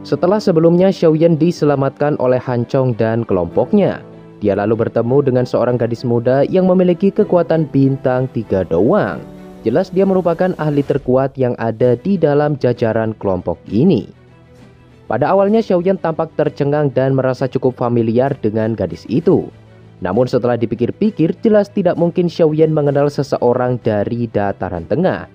Setelah sebelumnya Xiaoyan diselamatkan oleh Han Chong dan kelompoknya, dia lalu bertemu dengan seorang gadis muda yang memiliki kekuatan bintang 3 doang. Jelas dia merupakan ahli terkuat yang ada di dalam jajaran kelompok ini. Pada awalnya Xiaoyan tampak tercengang dan merasa cukup familiar dengan gadis itu. Namun setelah dipikir-pikir, jelas tidak mungkin Xiaoyan mengenal seseorang dari dataran tengah.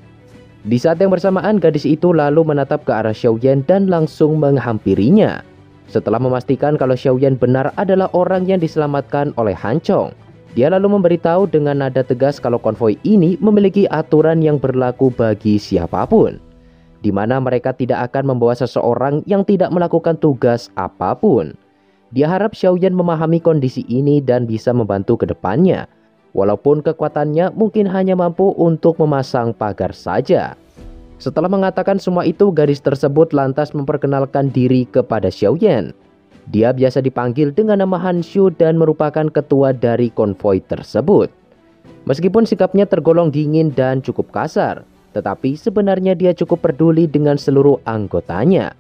Di saat yang bersamaan, gadis itu lalu menatap ke arah Xiaoyan dan langsung menghampirinya. Setelah memastikan kalau Xiaoyan benar adalah orang yang diselamatkan oleh Han Chong, dia lalu memberitahu dengan nada tegas kalau konvoi ini memiliki aturan yang berlaku bagi siapapun, di mana mereka tidak akan membawa seseorang yang tidak melakukan tugas apapun. Dia harap Xiaoyan memahami kondisi ini dan bisa membantu ke depannya, walaupun kekuatannya mungkin hanya mampu untuk memasang pagar saja. Setelah mengatakan semua itu, gadis tersebut lantas memperkenalkan diri kepada Xiaoyan. Dia biasa dipanggil dengan nama Han Shu dan merupakan ketua dari konvoi tersebut. Meskipun sikapnya tergolong dingin dan cukup kasar, tetapi sebenarnya dia cukup peduli dengan seluruh anggotanya.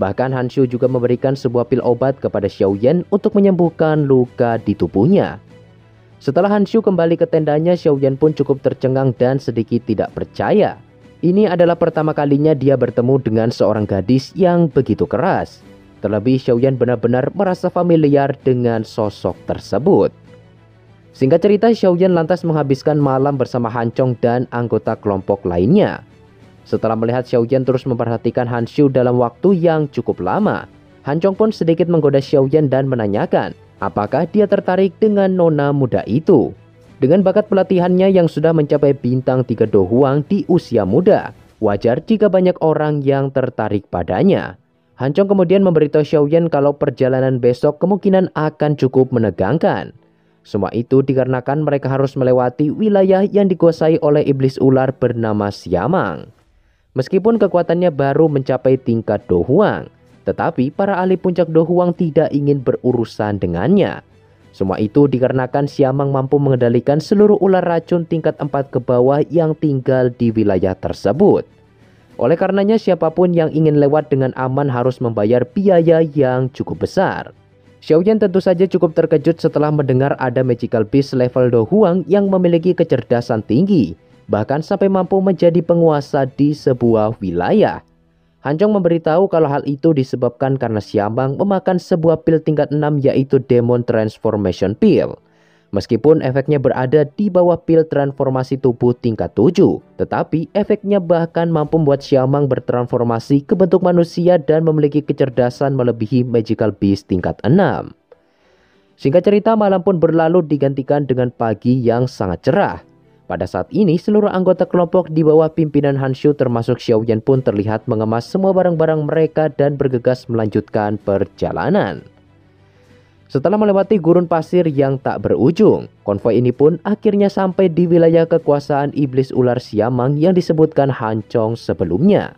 Bahkan Han Shu juga memberikan sebuah pil obat kepada Xiaoyan untuk menyembuhkan luka di tubuhnya. Setelah Han Shu kembali ke tendanya, Xiaoyan pun cukup tercengang dan sedikit tidak percaya. Ini adalah pertama kalinya dia bertemu dengan seorang gadis yang begitu keras. Terlebih Xiaoyan benar-benar merasa familiar dengan sosok tersebut. Singkat cerita, Xiaoyan lantas menghabiskan malam bersama Han Chong dan anggota kelompok lainnya. Setelah melihat Xiaoyan terus memperhatikan Han Shu dalam waktu yang cukup lama, Han Chong pun sedikit menggoda Xiaoyan dan menanyakan apakah dia tertarik dengan nona muda itu. Dengan bakat pelatihannya yang sudah mencapai bintang 3 Do Huang di usia muda, wajar jika banyak orang yang tertarik padanya. Han Chong kemudian memberitahu Xiaoyan kalau perjalanan besok kemungkinan akan cukup menegangkan. Semua itu dikarenakan mereka harus melewati wilayah yang dikuasai oleh iblis ular bernama Siamang. Meskipun kekuatannya baru mencapai tingkat Do Huang, tetapi para ahli puncak Do Huang tidak ingin berurusan dengannya. Semua itu dikarenakan Siamang mampu mengendalikan seluruh ular racun tingkat 4 ke bawah yang tinggal di wilayah tersebut. Oleh karenanya siapapun yang ingin lewat dengan aman harus membayar biaya yang cukup besar. Xiaoyan tentu saja cukup terkejut setelah mendengar ada magical beast level Do Huang yang memiliki kecerdasan tinggi, bahkan sampai mampu menjadi penguasa di sebuah wilayah. Han Chong memberitahu kalau hal itu disebabkan karena Siamang memakan sebuah pil tingkat 6 yaitu Demon Transformation Pill. Meskipun efeknya berada di bawah pil transformasi tubuh tingkat 7, tetapi efeknya bahkan mampu membuat Siamang bertransformasi ke bentuk manusia dan memiliki kecerdasan melebihi magical beast tingkat 6. Singkat cerita, malam pun berlalu digantikan dengan pagi yang sangat cerah. Pada saat ini, seluruh anggota kelompok di bawah pimpinan Han Shu termasuk Xiaoyan pun terlihat mengemas semua barang-barang mereka dan bergegas melanjutkan perjalanan. Setelah melewati gurun pasir yang tak berujung, konvoi ini pun akhirnya sampai di wilayah kekuasaan iblis ular Siamang yang disebutkan Han Chong sebelumnya.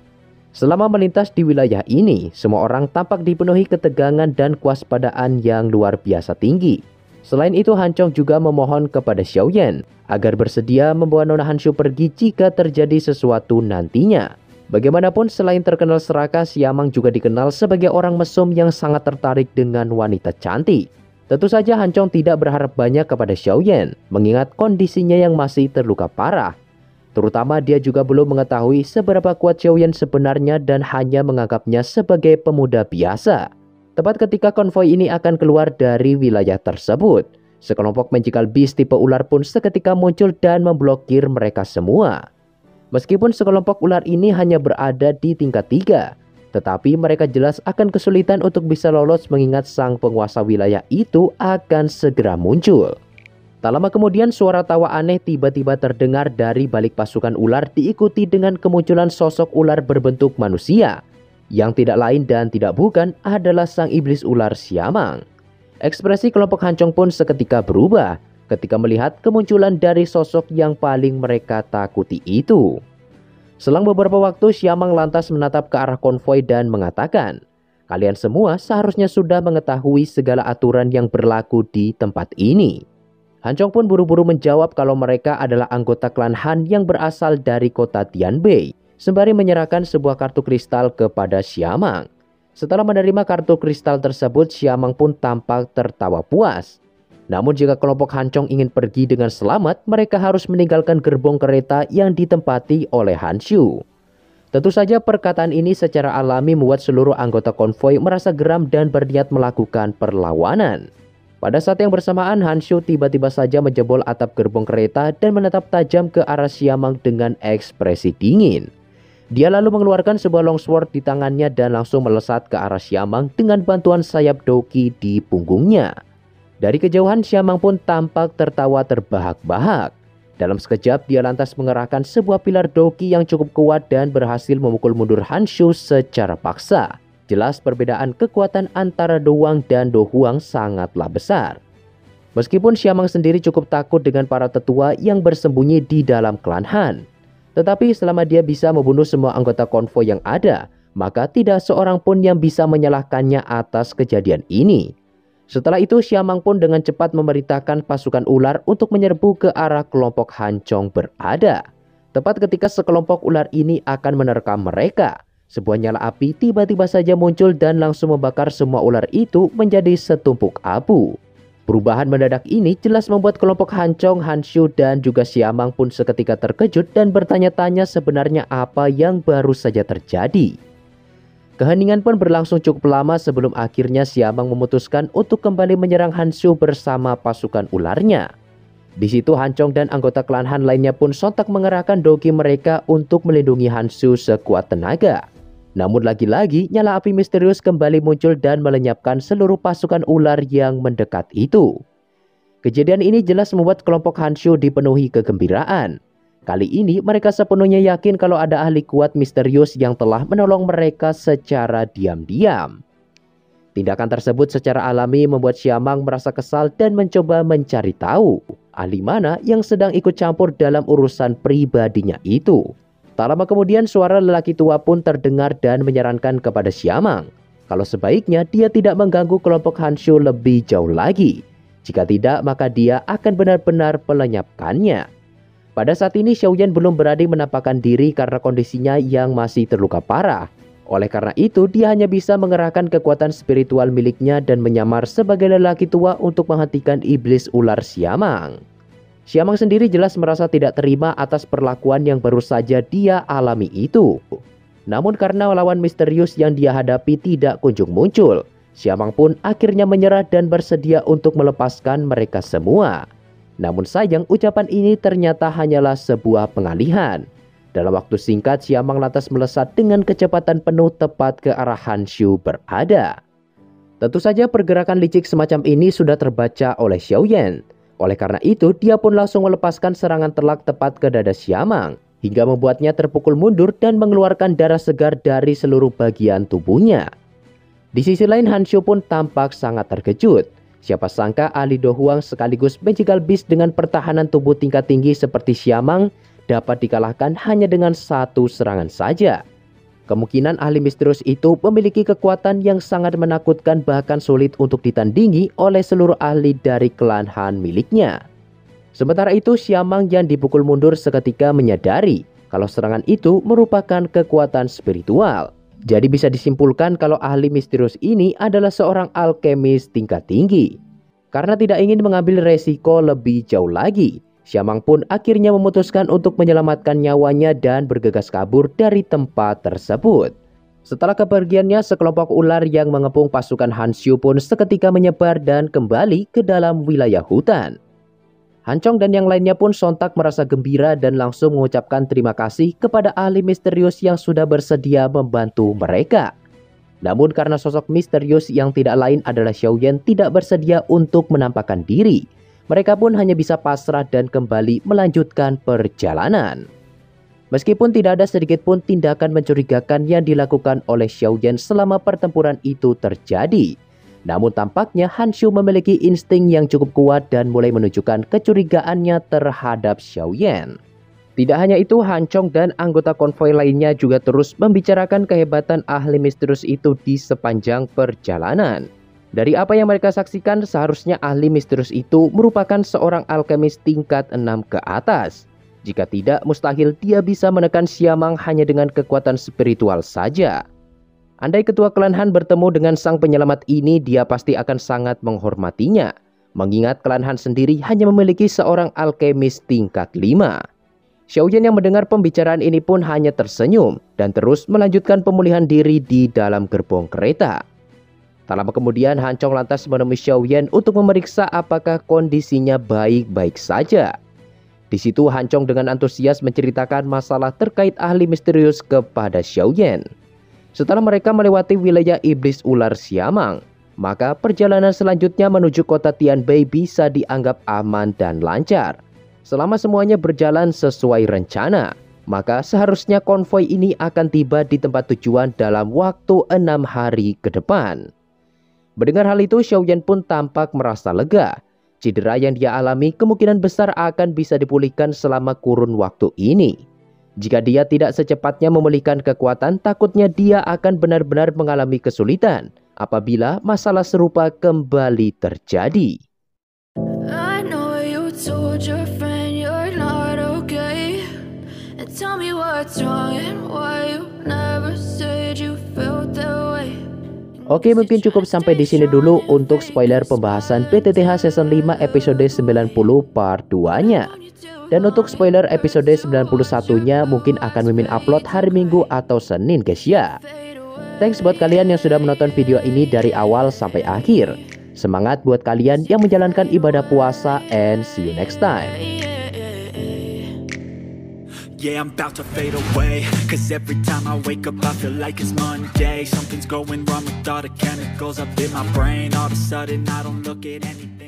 Selama melintas di wilayah ini, semua orang tampak dipenuhi ketegangan dan kewaspadaan yang luar biasa tinggi. Selain itu, Han Chong juga memohon kepada Xiaoyan agar bersedia membawa Nona Han Shu pergi jika terjadi sesuatu nantinya. Bagaimanapun, selain terkenal serakah, Siamang juga dikenal sebagai orang mesum yang sangat tertarik dengan wanita cantik. Tentu saja Han Chong tidak berharap banyak kepada Xiaoyan, mengingat kondisinya yang masih terluka parah. Terutama dia juga belum mengetahui seberapa kuat Xiaoyan sebenarnya dan hanya menganggapnya sebagai pemuda biasa. Tepat ketika konvoi ini akan keluar dari wilayah tersebut, sekelompok magical beast tipe ular pun seketika muncul dan memblokir mereka semua. Meskipun sekelompok ular ini hanya berada di tingkat 3, tetapi mereka jelas akan kesulitan untuk bisa lolos mengingat sang penguasa wilayah itu akan segera muncul. Tak lama kemudian suara tawa aneh tiba-tiba terdengar dari balik pasukan ular diikuti dengan kemunculan sosok ular berbentuk manusia, yang tidak lain dan tidak bukan adalah sang iblis ular Siamang. Ekspresi kelompok Han Chong pun seketika berubah ketika melihat kemunculan dari sosok yang paling mereka takuti itu. Selang beberapa waktu, Siamang lantas menatap ke arah konvoi dan mengatakan, "Kalian semua seharusnya sudah mengetahui segala aturan yang berlaku di tempat ini." Han Chong pun buru-buru menjawab kalau mereka adalah anggota klan Han yang berasal dari kota Tianbei, sembari menyerahkan sebuah kartu kristal kepada Siamang. Setelah menerima kartu kristal tersebut, Siamang pun tampak tertawa puas. Namun jika kelompok Hancong ingin pergi dengan selamat, mereka harus meninggalkan gerbong kereta yang ditempati oleh Hanshu. Tentu saja perkataan ini secara alami membuat seluruh anggota konvoi merasa geram dan berniat melakukan perlawanan. Pada saat yang bersamaan, Hanshu tiba-tiba saja menjebol atap gerbong kereta dan menatap tajam ke arah Siamang dengan ekspresi dingin. Dia lalu mengeluarkan sebuah longsword di tangannya dan langsung melesat ke arah Siamang dengan bantuan sayap Doki di punggungnya. Dari kejauhan, Siamang pun tampak tertawa terbahak-bahak. Dalam sekejap, dia lantas mengerahkan sebuah pilar Doki yang cukup kuat dan berhasil memukul mundur Hanshu secara paksa. Jelas perbedaan kekuatan antara Do Wang dan Do Huang sangatlah besar. Meskipun Siamang sendiri cukup takut dengan para tetua yang bersembunyi di dalam klan Han. Tetapi selama dia bisa membunuh semua anggota konvoi yang ada, maka tidak seorang pun yang bisa menyalahkannya atas kejadian ini. Setelah itu, Siamang pun dengan cepat memerintahkan pasukan ular untuk menyerbu ke arah kelompok Hancong berada. Tepat ketika sekelompok ular ini akan menerkam mereka, sebuah nyala api tiba-tiba saja muncul dan langsung membakar semua ular itu menjadi setumpuk abu. Perubahan mendadak ini jelas membuat kelompok Hancong, Hanshu, dan juga Siamang pun seketika terkejut dan bertanya-tanya sebenarnya apa yang baru saja terjadi. Keheningan pun berlangsung cukup lama sebelum akhirnya Siamang memutuskan untuk kembali menyerang Hanshu bersama pasukan ularnya. Di situ Hancong dan anggota klan Han lainnya pun sontak mengerahkan Doki mereka untuk melindungi Hanshu sekuat tenaga. Namun lagi-lagi nyala api misterius kembali muncul dan melenyapkan seluruh pasukan ular yang mendekat itu. Kejadian ini jelas membuat kelompok Hanshu dipenuhi kegembiraan. Kali ini mereka sepenuhnya yakin kalau ada ahli kuat misterius yang telah menolong mereka secara diam-diam. Tindakan tersebut secara alami membuat Siamang merasa kesal dan mencoba mencari tahu ahli mana yang sedang ikut campur dalam urusan pribadinya itu. Tak lama kemudian suara lelaki tua pun terdengar dan menyarankan kepada Siamang kalau sebaiknya dia tidak mengganggu kelompok Hanshu lebih jauh lagi. Jika tidak, maka dia akan benar-benar melenyapkannya. Pada saat ini Xiaoyan belum berani menampakkan diri karena kondisinya yang masih terluka parah. Oleh karena itu, dia hanya bisa mengerahkan kekuatan spiritual miliknya dan menyamar sebagai lelaki tua untuk menghentikan iblis ular Siamang. Siamang sendiri jelas merasa tidak terima atas perlakuan yang baru saja dia alami itu. Namun karena lawan misterius yang dia hadapi tidak kunjung muncul, Siamang pun akhirnya menyerah dan bersedia untuk melepaskan mereka semua. Namun sayang, ucapan ini ternyata hanyalah sebuah pengalihan. Dalam waktu singkat, Siamang lantas melesat dengan kecepatan penuh tepat ke arah Hanshu berada. Tentu saja pergerakan licik semacam ini sudah terbaca oleh Xiaoyan. Oleh karena itu, dia pun langsung melepaskan serangan telak tepat ke dada Siamang, hingga membuatnya terpukul mundur dan mengeluarkan darah segar dari seluruh bagian tubuhnya. Di sisi lain, Hanshu pun tampak sangat terkejut. Siapa sangka ahli Do Huang sekaligus magical beast dengan pertahanan tubuh tingkat tinggi seperti Siamang dapat dikalahkan hanya dengan satu serangan saja. Kemungkinan ahli misterius itu memiliki kekuatan yang sangat menakutkan bahkan sulit untuk ditandingi oleh seluruh ahli dari klan Han miliknya. Sementara itu, Siamang yang dipukul mundur seketika menyadari kalau serangan itu merupakan kekuatan spiritual. Jadi bisa disimpulkan kalau ahli misterius ini adalah seorang alkemis tingkat tinggi. Karena tidak ingin mengambil resiko lebih jauh lagi, Siamang pun akhirnya memutuskan untuk menyelamatkan nyawanya dan bergegas kabur dari tempat tersebut. Setelah kepergiannya, sekelompok ular yang mengepung pasukan Hanshu pun seketika menyebar dan kembali ke dalam wilayah hutan. Hancong dan yang lainnya pun sontak merasa gembira dan langsung mengucapkan terima kasih kepada ahli misterius yang sudah bersedia membantu mereka. Namun karena sosok misterius yang tidak lain adalah Xiaoyan tidak bersedia untuk menampakkan diri, mereka pun hanya bisa pasrah dan kembali melanjutkan perjalanan. Meskipun tidak ada sedikit pun tindakan mencurigakan yang dilakukan oleh Xiaoyan selama pertempuran itu terjadi, namun tampaknya Hanshu memiliki insting yang cukup kuat dan mulai menunjukkan kecurigaannya terhadap Xiaoyan. Tidak hanya itu, Hancong dan anggota konvoi lainnya juga terus membicarakan kehebatan ahli misterius itu di sepanjang perjalanan. Dari apa yang mereka saksikan, seharusnya ahli misterius itu merupakan seorang alkemis tingkat 6 ke atas. Jika tidak, mustahil dia bisa menekan Siamang hanya dengan kekuatan spiritual saja. Andai ketua klan Han bertemu dengan sang penyelamat ini, dia pasti akan sangat menghormatinya, mengingat klan Han sendiri hanya memiliki seorang alkemis tingkat 5. Xiaoyan yang mendengar pembicaraan ini pun hanya tersenyum dan terus melanjutkan pemulihan diri di dalam gerbong kereta. Tak lama kemudian, Han Chong lantas menemui Xiaoyan untuk memeriksa apakah kondisinya baik-baik saja. Di situ Han Chong dengan antusias menceritakan masalah terkait ahli misterius kepada Xiaoyan. Setelah mereka melewati wilayah iblis ular Siamang, maka perjalanan selanjutnya menuju kota Tianbei bisa dianggap aman dan lancar. Selama semuanya berjalan sesuai rencana, maka seharusnya konvoi ini akan tiba di tempat tujuan dalam waktu 6 hari ke depan. Mendengar hal itu, Xiaoyan pun tampak merasa lega. Cedera yang dia alami kemungkinan besar akan bisa dipulihkan selama kurun waktu ini. Jika dia tidak secepatnya memulihkan kekuatan, takutnya dia akan benar-benar mengalami kesulitan apabila masalah serupa kembali terjadi. I know you told your friend you're not okay. And tell me what's wrong and why you never said you felt that way. Oke, mungkin cukup sampai di sini dulu untuk spoiler pembahasan PTTH Season 5 episode 90 part 2-nya. Dan untuk spoiler episode 91-nya mungkin akan Mimin upload hari Minggu atau Senin guys ya. Thanks buat kalian yang sudah menonton video ini dari awal sampai akhir. Semangat buat kalian yang menjalankan ibadah puasa, and see you next time. Yeah, I'm about to fade away, cause every time I wake up I feel like it's Monday. Something's going wrong with all the chemicals up in my brain. All of a sudden I don't look at anything